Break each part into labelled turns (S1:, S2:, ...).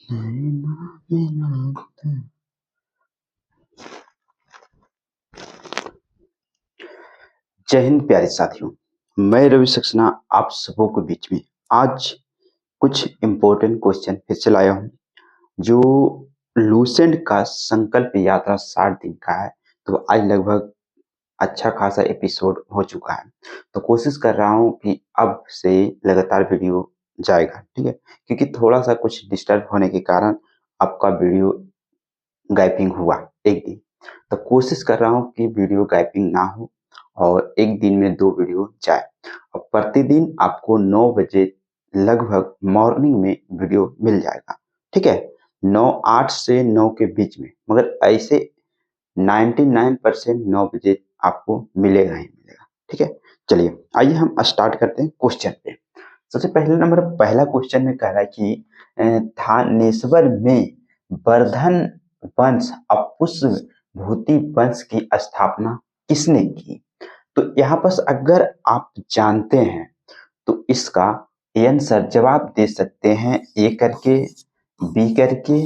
S1: जय हिंद प्यारे साथियों, मैं रवि सक्सेना आप सबों के बीच में आज कुछ इम्पोर्टेंट क्वेश्चन फिर से लाया हूँ जो लूसेंट का संकल्प यात्रा 60 दिन का है। तो आज लगभग अच्छा खासा एपिसोड हो चुका है, तो कोशिश कर रहा हूँ कि अब से लगातार वीडियो जाएगा, ठीक है, क्योंकि थोड़ा सा कुछ डिस्टर्ब होने के कारण आपका वीडियो गैपिंग हुआ एक दिन। तो कोशिश कर रहा हूँ कि वीडियो गैपिंग ना हो और एक दिन में 2 वीडियो जाए और प्रतिदिन आपको 9 बजे लगभग मॉर्निंग में वीडियो मिल जाएगा, ठीक है, 8 से 9 के बीच में, मगर ऐसे 99% 9 बजे आपको मिलेगा ही मिलेगा, ठीक है। चलिए आइए हम स्टार्ट करते हैं क्वेश्चन पे। सबसे पहले नंबर पहला क्वेश्चन में कह रहा है कि थानेश्वर में वर्धन वंश और पुष्पभूति वंश की स्थापना किसने की? तो यहाँ पर अगर आप जानते हैं तो इसका आंसर जवाब दे सकते हैं ए करके, बी करके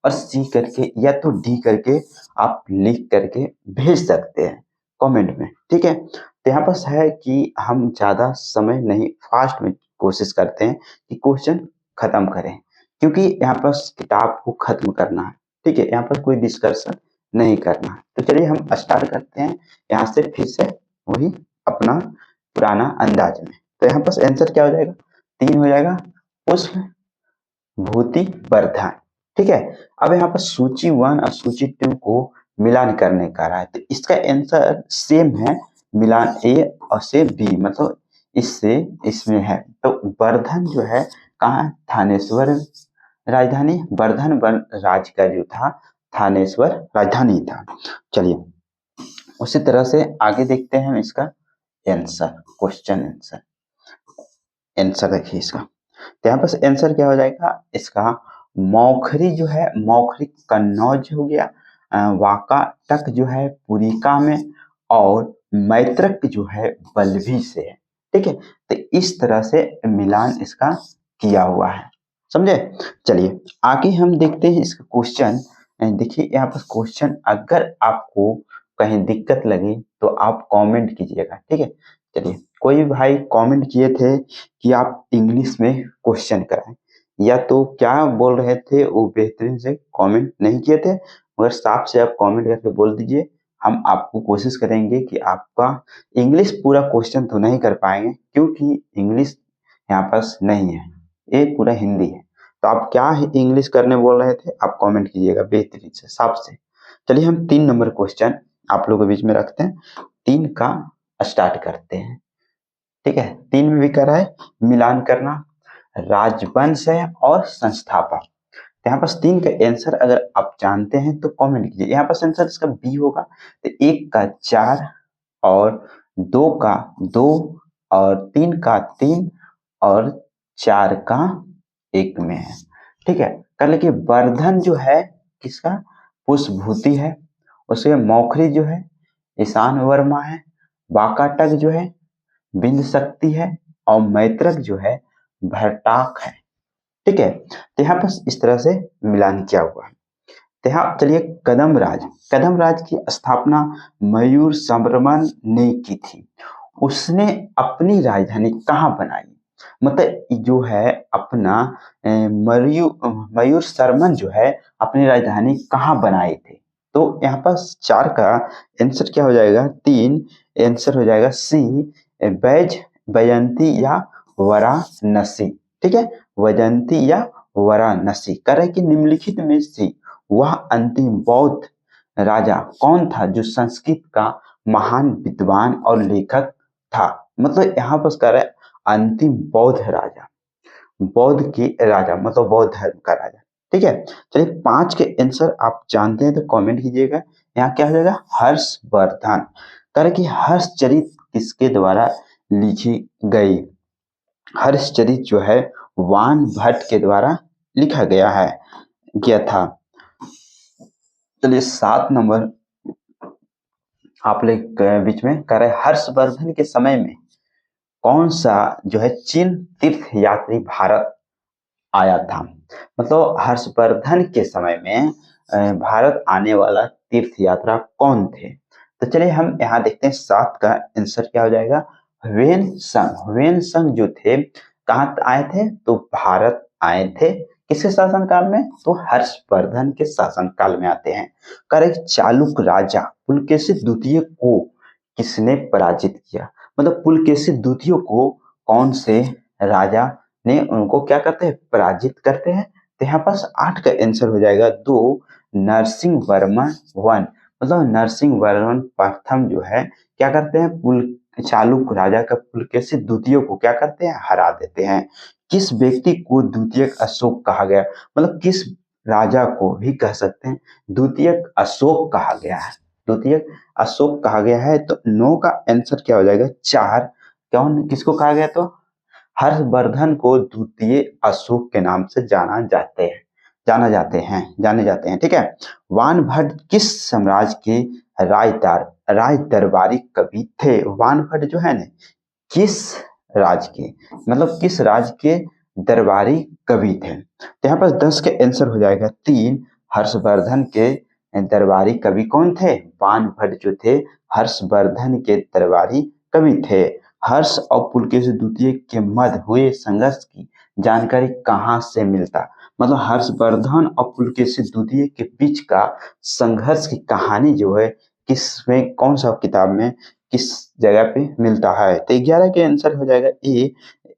S1: और सी करके, या तो डी करके आप लिख करके भेज सकते हैं कमेंट में, ठीक है। तो यहाँ पर है कि हम ज्यादा समय नहीं, फास्ट में कोशिश करते हैं कि क्वेश्चन खत्म करें, क्योंकि यहाँ पर किताब को खत्म करना है, ठीक है, यहाँ पर कोई डिस्कशन नहीं करना है। तो चलिए हम स्टार्ट करते हैं यहाँ से फिर से वही अपना पुराना अंदाज में। तो यहाँ पर आंसर क्या हो जाएगा? 3 हो जाएगा, पुष्प भूति वर्धन, ठीक है। अब यहाँ पर सूची 1 और सूची 2 को मिलान करने का रहा है, तो इसका आंसर सेम है, मिलान ए और से बी, मतलब इससे इसमें है। तो वर्धन जो है कहाँ? थानेश्वर राजधानी, वर्धन वन राज्य का जो था थानेश्वर राजधानी था। चलिए उसी तरह से आगे देखते हैं इसका आंसर, क्वेश्चन आंसर। आंसर देखिए इसका, तो यहाँ पर आंसर क्या हो जाएगा इसका? मौखरी जो है, मौखरी कन्नौज हो गया, वाकाटक जो है पुरिका में, और मैत्रक जो है बल्लभी से है, ठीक है। तो इस तरह से मिलान इसका किया हुआ है, समझे। चलिए आगे हम देखते हैं इसका क्वेश्चन। देखिए यहाँ पर क्वेश्चन, अगर आपको कहीं दिक्कत लगी तो आप कमेंट कीजिएगा, ठीक है। चलिए कोई भाई कमेंट किए थे कि आप इंग्लिश में क्वेश्चन कराएं, या तो क्या बोल रहे थे वो बेहतरीन से कमेंट नहीं किए थे, मगर साफ से आप कमेंट करके बोल दीजिए। हम आपको कोशिश करेंगे कि आपका इंग्लिश पूरा क्वेश्चन तो नहीं कर पाएंगे, क्योंकि इंग्लिश यहाँ पास नहीं है, ये पूरा हिंदी है। तो आप क्या इंग्लिश करने बोल रहे थे आप कमेंट कीजिएगा बेहतरीन से, साफ से। चलिए हम 3 नंबर क्वेश्चन आप लोगों के बीच में रखते हैं, 3 का स्टार्ट करते हैं, ठीक है। 3 में भी कह रहा है मिलान करना, राजवंश है और संस्थापक। तो यहाँ पर 3 का आंसर अगर आप जानते हैं तो कमेंट कीजिए। यहाँ पर आंसर इसका बी होगा, तो 1 का 4 और 2 का 2 और 3 का 3 और 4 का 1 में है, ठीक है। कर लेकिन वर्धन जो है किसका? पुष्पभूति है, उसके मौखरी जो है ईशान वर्मा है, वाकाटक जो है बिंद शक्ति है, और मैत्रक जो है भट्टाक है, ठीक है। तो यहाँ पर इस तरह से मिलान किया हुआ है। तो यहाँ चलिए कदम राज की स्थापना मयूर संवर्मन ने की थी। उसने अपनी राजधानी कहाँ बनाई? मतलब जो है अपना मयूर शर्मन जो है अपनी राजधानी कहाँ बनाए थे? तो यहाँ पर 4 का आंसर क्या हो जाएगा? 3 आंसर हो जाएगा सी, वैजयंती या वाराणसी, ठीक है, वैजयंती या वाराणसी। कह रहे कि निम्नलिखित में से वह अंतिम बौद्ध राजा कौन था जो संस्कृत का महान विद्वान और लेखक था? मतलब यहाँ पर कह रहे अंतिम बौद्ध राजा, बौद्ध के राजा मतलब बौद्ध धर्म का राजा, ठीक है। चलिए 5 के आंसर आप जानते हैं तो कमेंट कीजिएगा। यहाँ क्या हो जाएगा? हर्षवर्धन। कह रहे कि हर्षचरित किसके द्वारा लिखी गई? हर्षचरित जो है वान भट्ट के द्वारा लिखा गया था। चलिए 7 नंबर आप लोग के बीच में कह रहे हर्षवर्धन के समय में कौन सा जो है चीन तीर्थ यात्री भारत आया था? मतलब हर्षवर्धन के समय में भारत आने वाला तीर्थ यात्रा कौन थे? तो चलिए हम यहाँ देखते हैं 7 का आंसर क्या हो जाएगा, ह्वेन-त्सांग। ह्वेन-त्सांग जो थे कहाँ आए थे? तो भारत आए थे। किसके शासनकाल में? तो हर्षवर्धन के शासनकाल में आते हैं। करेक्ट। चालुक्य राजा पुलकेशी द्वितीय को किसने पराजित किया? मतलब पुलकेशी द्वितीय को कौन से राजा ने उनको क्या करते हैं? पराजित करते हैं। तो यहाँ पास 8 का आंसर हो जाएगा 2, नरसिंह वर्मन 1। मतलब नरसिंह वर्मन प्रथम जो है क्या करते हैं? चालुक्य राजा का पुलकेशी द्वितीय को क्या करते हैं? हरा देते हैं। किस व्यक्ति को द्वितीयक अशोक कहा गया? मतलब किस राजा को भी कह सकते हैं द्वितीयक अशोक कहा गया है? द्वितीयक अशोक कहा गया है। तो 9 का आंसर क्या हो जाएगा? 4। कौन किसको कहा गया? तो हर्षवर्धन को द्वितीय अशोक के नाम से जाने जाते हैं। ठीक है। वानभट्ट किस साम्राज्य के राज दरबारी कवि थे? वानभट्ट जो है ना किस राज्य के, मतलब किस राज्य के दरबारी कवि थे? तो यहाँ पर 10 के आंसर हो जाएगा 3। हर्षवर्धन के दरबारी कवि कौन थे? वानभट्ट जो थे हर्षवर्धन के दरबारी कवि थे। हर्ष और पुलकेशी द्वितीय के मध्य हुए संघर्ष की जानकारी कहाँ से मिलता? मतलब हर्षवर्धन और पुलकेशी द्वितीय के बीच का संघर्ष की कहानी जो है किसमें, कौन सा किताब में, किस जगह पे मिलता है? तो 11 के आंसर हो जाएगा ए,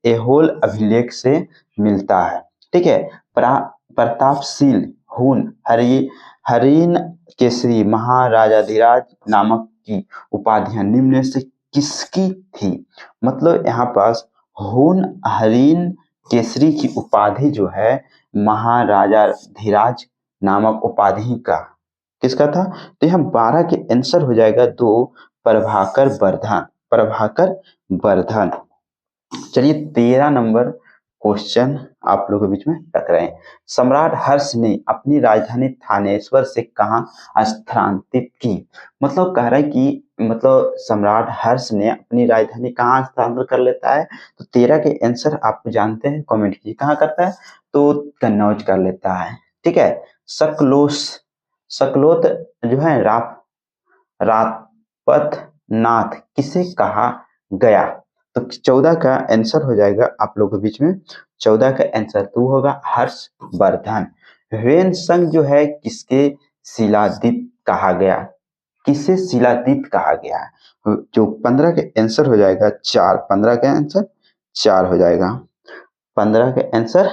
S1: एहोल अभिलेख से मिलता है। ठीक है। प्रतापशील हून हरिन केसरी महाराजाधिराज नामक की उपाधियां निम्न में से किसकी थी? मतलब यहाँ पास हून हरिन केसरी की उपाधि जो है महाराजाधिराज नामक उपाधि का किसका था? तो यहाँ 12 के आंसर हो जाएगा 2, प्रभाकर वर्धन। चलिए 13 नंबर क्वेश्चन आप लोगों के बीच में रख रहे हैं। सम्राट हर्ष ने अपनी राजधानी थानेश्वर से कहाँ स्थानांतरित की? मतलब कह रहा है कि मतलब सम्राट हर्ष ने अपनी राजधानी कहाँ स्थानांतरित कर लेता है? तो 13 के आंसर आप जानते हैं, कमेंट कीजिए कहाँ करता है? तो कन्नौज कर लेता है। ठीक है। सकलोत जो है रापत नाथ किसे कहा गया? तो 14 का आंसर हो जाएगा आप लोगों के बीच में, 14 का आंसर 2 होगा हर्षवर्धन। ह्वेन-त्सांग जो है किसके शिलादीप कहा गया? किसे शिलादीप कहा गया है? जो 15 के आंसर हो जाएगा 4, 15 का आंसर 4 हो जाएगा। 15 का आंसर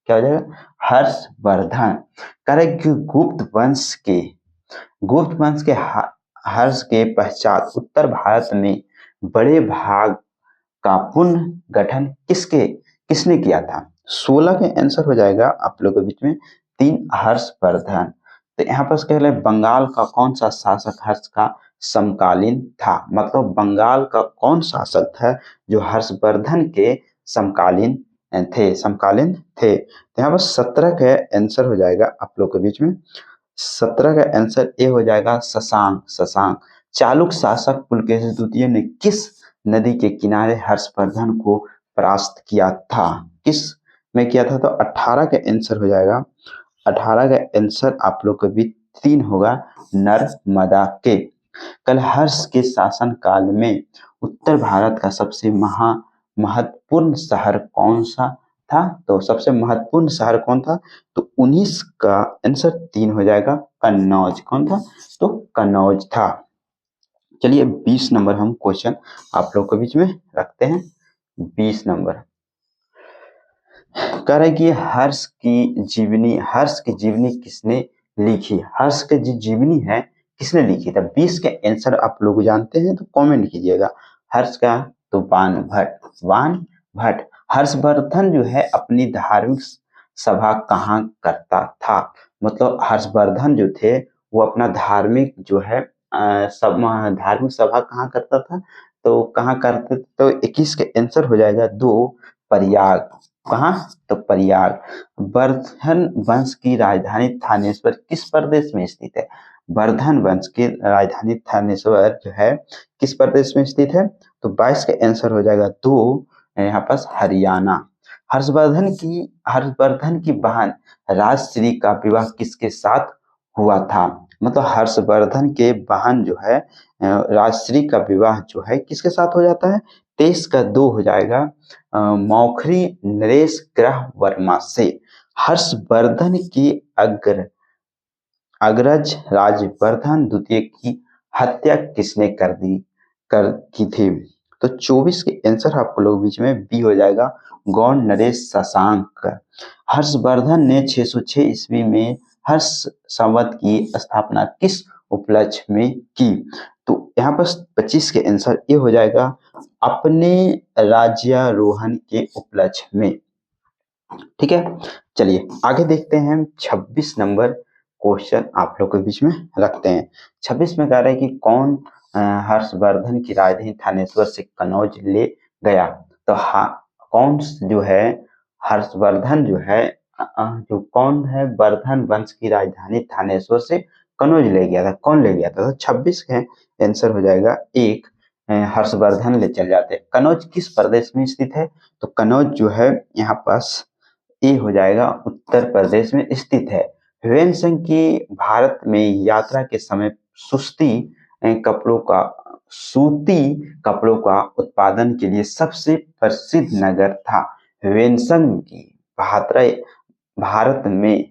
S1: क्या हो जाएगा? हर्षवर्धन। करेक्ट। गुप्त वंश के हर्ष के पश्चात उत्तर भारत में बड़े भाग का पुनर्गठन किसने किया था? 16 के आंसर हो जाएगा आप लोगों के बीच में 3, हर्षवर्धन। तो यहाँ पर कह रहे बंगाल का कौन सा शासक हर्ष का समकालीन था? मतलब बंगाल का कौन शासक था जो हर्षवर्धन के समकालीन थे? तो यहाँ पर 17 का आंसर हो जाएगा आप लोग के बीच में, 17 का आंसर ए हो जाएगा शशांक। चालुक्य शासक पुलकेशी द्वितीय ने किस नदी के किनारे हर्षवर्धन को परास्त किया था? किस में किया था? तो 18 का आंसर हो जाएगा, 18 का आंसर आप लोग के बीच 3 होगा, नर्मदा के। कल हर्ष के शासन काल में उत्तर भारत का सबसे महत्वपूर्ण शहर कौन सा था? तो सबसे महत्वपूर्ण शहर कौन था? तो 19 का आंसर 3 हो जाएगा, कन्नौज। कौन था? तो कन्नौज था। चलिए 20 नंबर हम क्वेश्चन आप लोग के बीच में रखते हैं। 20 नंबर कह रहे कि हर्ष की जीवनी किसने लिखी? हर्ष की जो जीवनी है किसने लिखी था? 20 के आंसर आप लोग जानते हैं तो कमेंट कीजिएगा। हर्ष का तो वानभट्ट। हर्षवर्धन जो है अपनी धार्मिक सभा कहाँ करता था? मतलब हर्षवर्धन जो थे वो अपना धार्मिक जो है धार्मिक सभा कहाँ करता था? तो कहाँ करते? तो 21 के आंसर हो जाएगा 2, प्रयाग। कहाँ? तो प्रयाग। वर्धन वंश की राजधानी थानेश्वर किस प्रदेश में स्थित है? वर्धन वंश की राजधानी थानेश्वर जो है किस प्रदेश में स्थित है? तो 22 का आंसर हो जाएगा 2, यहाँ पास हरियाणा। हर्षवर्धन की बहन राजश्री का विवाह किसके साथ हुआ था? मतलब हर्षवर्धन के बहन जो है राजश्री का विवाह जो है किसके साथ हो जाता है? 23 का 2 हो जाएगा मौखरी नरेश ग्रह वर्मा से। हर्षवर्धन की अग्रज राजवर्धन द्वितीय की हत्या किसने कर की थी? तो 24 के आंसर आपको लोग बीच में बी हो जाएगा, गौड़ नरेश शशांक। हर्षवर्धन ने 606 ईस्वी में हर्ष संवत की स्थापना किस उपलक्ष्य में की? तो यहाँ पर 25 के आंसर ये हो जाएगा, अपने राज्यारोहण के उपलक्ष्य में। ठीक है, चलिए आगे देखते हैं हम 26 नंबर क्वेश्चन आप लोग के बीच में रखते हैं। 26 में कह रहा है कि कौन हर्षवर्धन की राजधानी थानेश्वर से कनौज ले गया? तो कौन जो है हर्षवर्धन जो है जो कौन है वर्धन वंश की राजधानी थानेश्वर से कनौज ले गया था? कौन ले गया था? तो 26 का आंसर हो जाएगा एक, हर्षवर्धन ले चल जाते। कनौज किस प्रदेश में स्थित है? तो कनौज जो है यहाँ पास ये हो जाएगा उत्तर प्रदेश में स्थित है। हुसैन संघ की भारत में यात्रा के समय सूती कपड़ों का उत्पादन के लिए सबसे प्रसिद्ध नगर था। हुसैन संघ की भारत में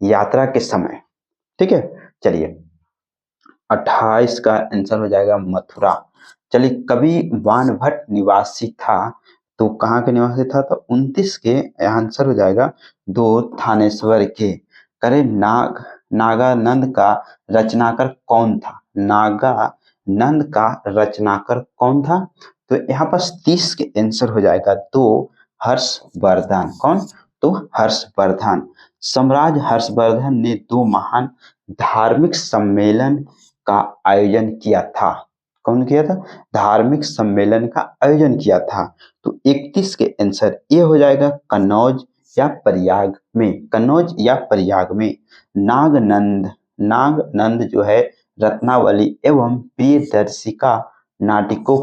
S1: यात्रा के समय। ठीक है, चलिए 28 का आंसर हो जाएगा मथुरा। चलिए कवि बाणभट्ट निवासी था, तो कहाँ के निवासी था? तो 29 के आंसर हो जाएगा दो, थानेश्वर के। करे नागानंद का रचनाकार कौन था? नागानंद का रचनाकार कौन था? तो यहाँ पर 30 के आंसर हो जाएगा दो, हर्षवर्धन। कौन? तो हर्षवर्धन। सम्राट हर्षवर्धन ने दो महान धार्मिक सम्मेलन का आयोजन किया था। कौन किया था? धार्मिक सम्मेलन का आयोजन किया था। तो 31 के आंसर ये हो जाएगा कन्नौज या प्रयाग में। कन्नौज या प्रयाग में। नागनंद जो है रत्नावली एवं प्रियदर्शिका नाटकों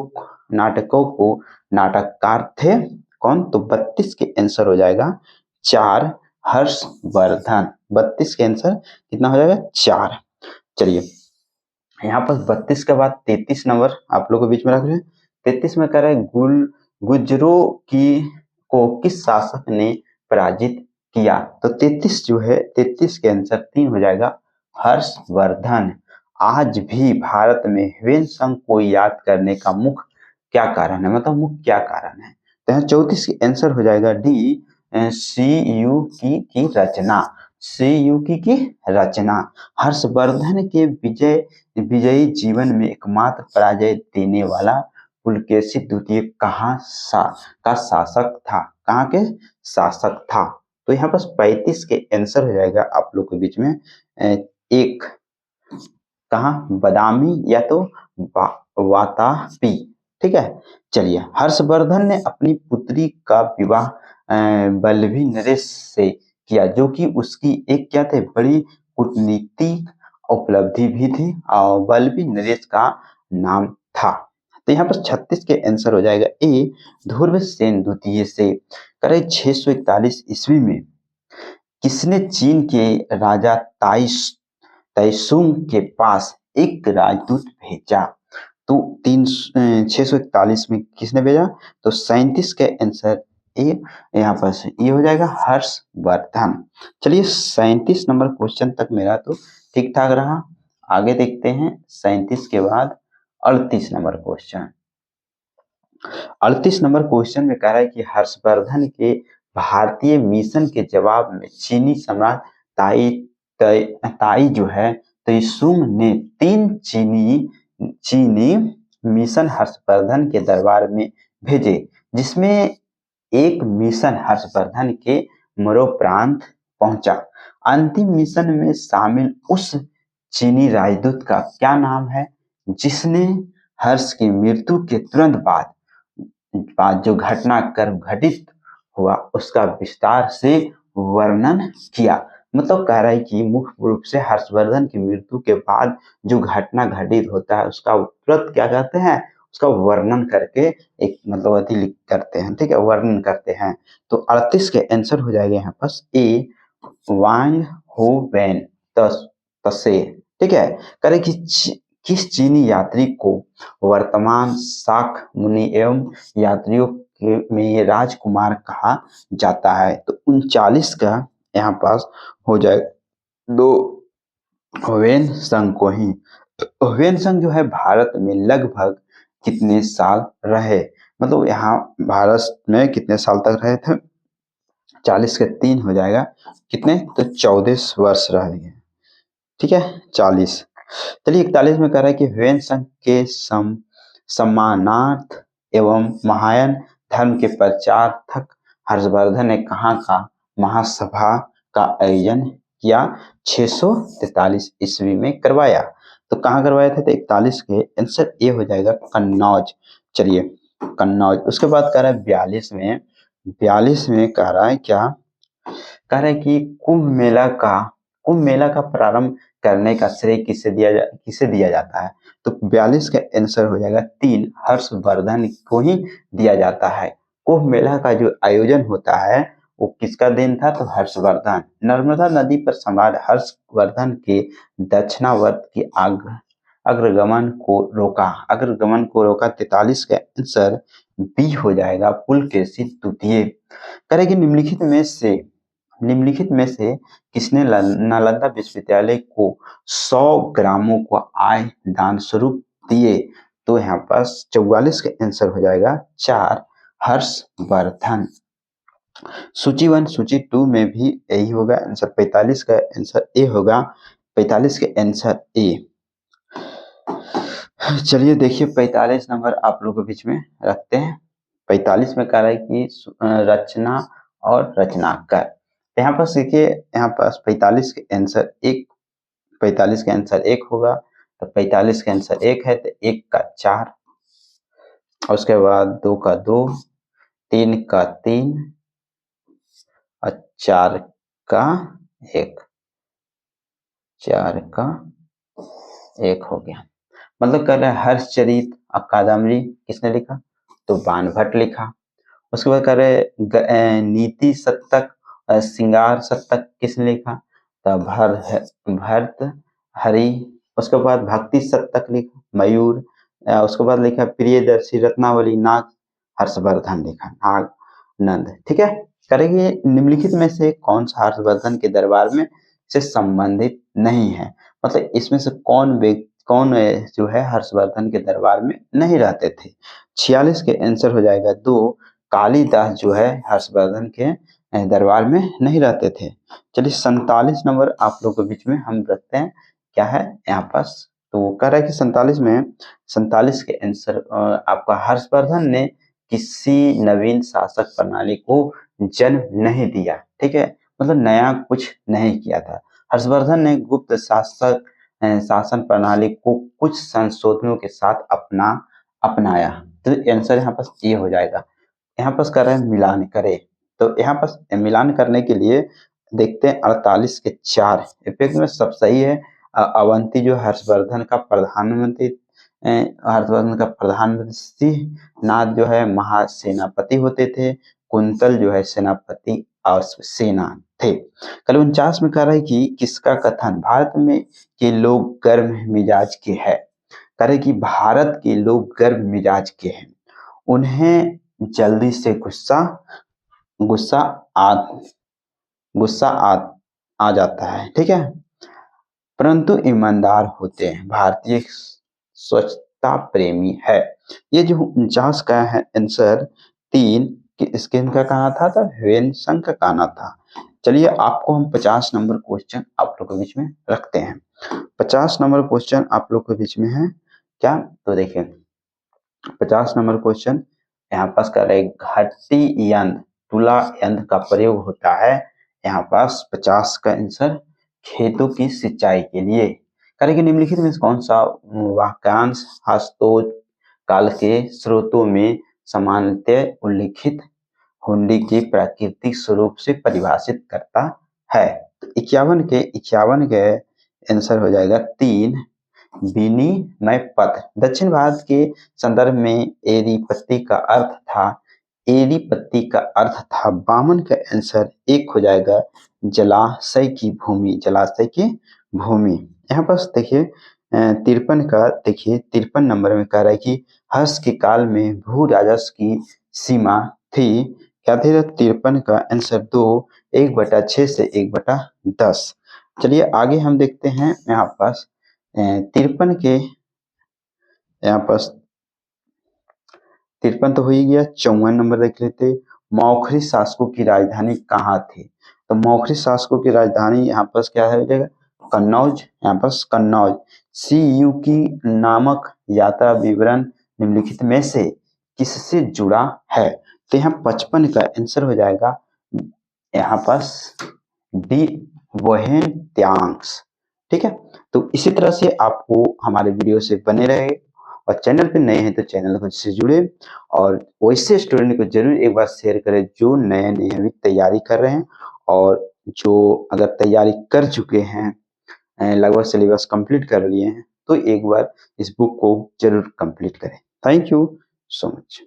S1: को नाटककार थे। कौन? तो 32 के आंसर हो जाएगा 4, हर्षवर्धन। 32 के आंसर कितना हो जाएगा? 4। चलिए यहाँ पर 32 के बाद 33 नंबर आप लोगों के बीच में रख रहे हैं। 33 में कह रहे हैं गुर्जरों को किस शासक ने पराजित किया? तो 33 जो है 33 के आंसर 3 हो जाएगा, हर्षवर्धन। आज भी भारत में हुसैन संघ को याद करने का मुख्य क्या कारण है? मतलब मुख्य क्या कारण है? तो यहाँ 34 के आंसर हो जाएगा डी, CU की रचना। CU की रचना। हर्षवर्धन के विजयी जीवन में एकमात्र पराजय देने वाला पुलकेशी द्वितीय कहाँ का शासक था? कहाँ के शासक था? तो यहाँ पर 35 के आंसर हो जाएगा आप लोग के बीच में एक, कहाँ? बदामी या तो वातापी। ठीक है, चलिए हर्षवर्धन ने अपनी पुत्री का विवाह बल्लभी नरेश से किया, जो कि उसकी एक क्या थे? बड़ी कूटनीतिक उपलब्धि भी थी और बल्लभी नरेश का नाम था। तो यहाँ पर 36 के आंसर हो जाएगा ए, ध्रुवसेन द्वितीय से। करे 641 ईस्वी में किसने चीन के राजा ताइसुंग के पास एक राजदूत भेजा? तो 641 में किसने भेजा? तो 37 के आंसर ए, यहाँ पर ये हो जाएगा हर्षवर्धन। चलिए 37 नंबर क्वेश्चन तक मेरा तो ठीक ठाक रहा। आगे देखते हैं 37 के बाद 38 नंबर क्वेश्चन। 38 नंबर क्वेश्चन में कह रहा है कि हर्षवर्धन के भारतीय मिशन के जवाब में चीनी सम्राट ताई जो है ताइसुंग ने 3 चीनी मिशन हर्षवर्धन के दरबार में भेजे, जिसमें एक मिशन हर्षवर्धन के मरो प्रांत पहुंचा। अंतिम मिशन में शामिल उस चीनी राजदूत का क्या नाम है, जिसने हर्ष की मृत्यु के तुरंत बाद जो घटनाक्रम घटित हुआ उसका विस्तार से वर्णन किया? मतलब कह रहा है कि मुख्य रूप से हर्षवर्धन की मृत्यु के बाद जो घटना घटित होता है उसका तुरंत क्या कहते हैं? उसका वर्णन करके एक मतलब अति लिख करते हैं, ठीक है, वर्णन करते हैं। तो 38 के आंसर हो जाएगा यहाँ पास ए वांग हो वैन तसे, ठीक है। करे कि किस चीनी यात्री को वर्तमान शाक मुनि एवं यात्रियों में राजकुमार कहा जाता है? तो 39 का यहाँ पास हो जाए दो ह्वेन संग को ही। ह्वेन संग जो है भारत में लगभग कितने साल रहे? मतलब यहाँ भारत में कितने साल तक रहे थे? 40 के 3 हो जाएगा कितने? तो 14 वर्ष रहे, ठीक है, 40। चलिए 41 में कह रहा है कि ह्वेन संघ के सम्मानार्थ एवं महायान धर्म के प्रचारक हर्षवर्धन ने कहाँ का महासभा का आयोजन किया? 643 ईस्वी में करवाया। तो कहाँ करवाया था? तो 41 के आंसर ए हो जाएगा कन्नौज। चलिए कन्नौज। उसके बाद कह रहा है 42 में कह रहा है क्या? कह रहा है कि कुंभ मेला का प्रारंभ करने का श्रेय किसे दिया जाता है? तो 42 का आंसर हो जाएगा 3 हर्षवर्धन को ही दिया जाता है। कुंभ मेला का जो आयोजन होता है वो किसका दिन था? तो हर्षवर्धन। नर्मदा नदी पर सम्राट हर्षवर्धन के दक्षिणावर्त की अग्रगमन को रोका 43 का आंसर बी हो जाएगा पुलकेशी द्वितीय। करेगी निम्नलिखित में से किसने नालंदा विश्वविद्यालय को 100 ग्रामों को आय दान स्वरूप दिए? तो यहाँ पास 44 का आंसर हो जाएगा 4 हर्षवर्धन। सूची 1 सूची 2 में भी यही होगा आंसर। 45 का आंसर ए होगा, 45 के आंसर ए। चलिए देखिए 45 नंबर आप लोगों के बीच में रखते हैं। 45 में कह रहा है कि रचना और रचनाकार। यहाँ पर देखिए, यहाँ पास 45 के आंसर एक, 45 के आंसर एक होगा। तो 45 के आंसर एक है, तो 1 का 4, और उसके बाद 2 का 2, 3 का 3 और 4 का 1, 4 का 1 हो गया। मतलब कर रहा है हर्षचरित कादम्बरी किसने लिखा? तो बाणभट्ट लिखा। उसके बाद कह रहे नीति शतक श्रृंगार शतक किसने लिखा? तो भर्त हरि। उसके बाद भक्ति शतक लिखा मयूर। उसके बाद लिखा प्रियदर्शी रत्नावली नाग हर्षवर्धन लिखा नागनंद, ठीक है। करेंगे निम्नलिखित में से कौन सा हर्षवर्धन के दरबार में से संबंधित नहीं है? मतलब इसमें से कौन जो है हर्षवर्धन के दरबार में नहीं रहते थे? 46 के आंसर हो जाएगा 2 कालिदास जो है हर्षवर्धन के दरबार में नहीं रहते थे। चलिए 47 नंबर आप लोग के बीच में हम रखते हैं, क्या है यहाँ पास? तो कह रहा है कि 47 के आंसर आपका हर्षवर्धन ने किसी नवीन शासक प्रणाली को जन्म नहीं दिया, ठीक है, मतलब नया कुछ नहीं किया था। हर्षवर्धन ने गुप्त शासन प्रणाली को कुछ संशोधनों के साथ अपनाया। तो आंसर यहाँ पास ये हो जाएगा। यहाँ पास कर रहे हैं मिलान करें, तो यहाँ पास मिलान करने के लिए देखते हैं 48 के 4 इफेक्ट में सब सही है। अवंती जो हर्षवर्धन का प्रधानमंत्री सिंहनाद जो है महासेनापति होते थे। कुंतल जो है सेनापति और सेना थे। कल 49 में कह रहा है कि किसका कथन भारत में के लोग गर्म मिजाज के हैं? कह रहे कि भारत के लोग गर्म मिजाज के हैं, उन्हें जल्दी से गुस्सा आ जाता है, ठीक है, परंतु ईमानदार होते हैं। भारतीय स्वच्छता प्रेमी है। ये जो 49 का है आंसर 3 इसके इनका कहना था, तो ह्वेनसंग का कहना था। चलिए आपको हम 50 नंबर क्वेश्चन आप लोग के बीच में रखते हैं। 50 नंबर क्वेश्चन आप लोग के बीच में है क्या? तो देखिए 50 नंबर क्वेश्चन यहाँ पास कर रहे घटी यंत्र तुला यंत्र का प्रयोग होता है यहाँ पास। 50 का आंसर खेतों की सिंचाई के लिए। करेंगे निम्नलिखित में कौन सा वाक्यांश हस्तोज काल के स्रोतों में सामान्यतः उल्लिखित हुंडी के प्राकृतिक स्वरूप से परिभाषित करता है? तो 51 के आंसर हो जाएगा 3 विनिमय पत्र। दक्षिण भारत के संदर्भ में एरीपत्ती का अर्थ था बामन का आंसर एक हो जाएगा जलाशय की भूमि, जलाशय की भूमि। यहाँ पर देखिए 53 नंबर में कह रहा है कि हर्ष के काल में भू राजस्व की सीमा थी, क्या थी? 53 का आंसर 2, 1/6 से 1/10। चलिए आगे हम देखते हैं यहाँ पास 53 के यहाँ पास 53 तो हो ही गया। 54 नंबर देख लेते, मौखरी शासकों की राजधानी कहाँ थी? तो मौखरी शासकों की राजधानी यहाँ पास क्या है हो जाएगा? कन्नौज। यहाँ पास कन्नौज। CU की नामक यात्रा विवरण निम्नलिखित में से किससे जुड़ा है? तो यहाँ 55 का आंसर हो जाएगा यहाँ पास डी, वोहेन-त्यांग्स। ठीक है, तो इसी तरह से आपको हमारे वीडियो से बने रहे और चैनल पे नए हैं तो चैनल को से जुड़े और वैसे स्टूडेंट को जरूर एक बार शेयर करें जो नए नए अभी तैयारी कर रहे हैं और जो अगर तैयारी कर चुके हैं, लगभग सिलेबस कंप्लीट कर लिए हैं, तो एक बार इस बुक को जरूर कंप्लीट करें। Thank you so much.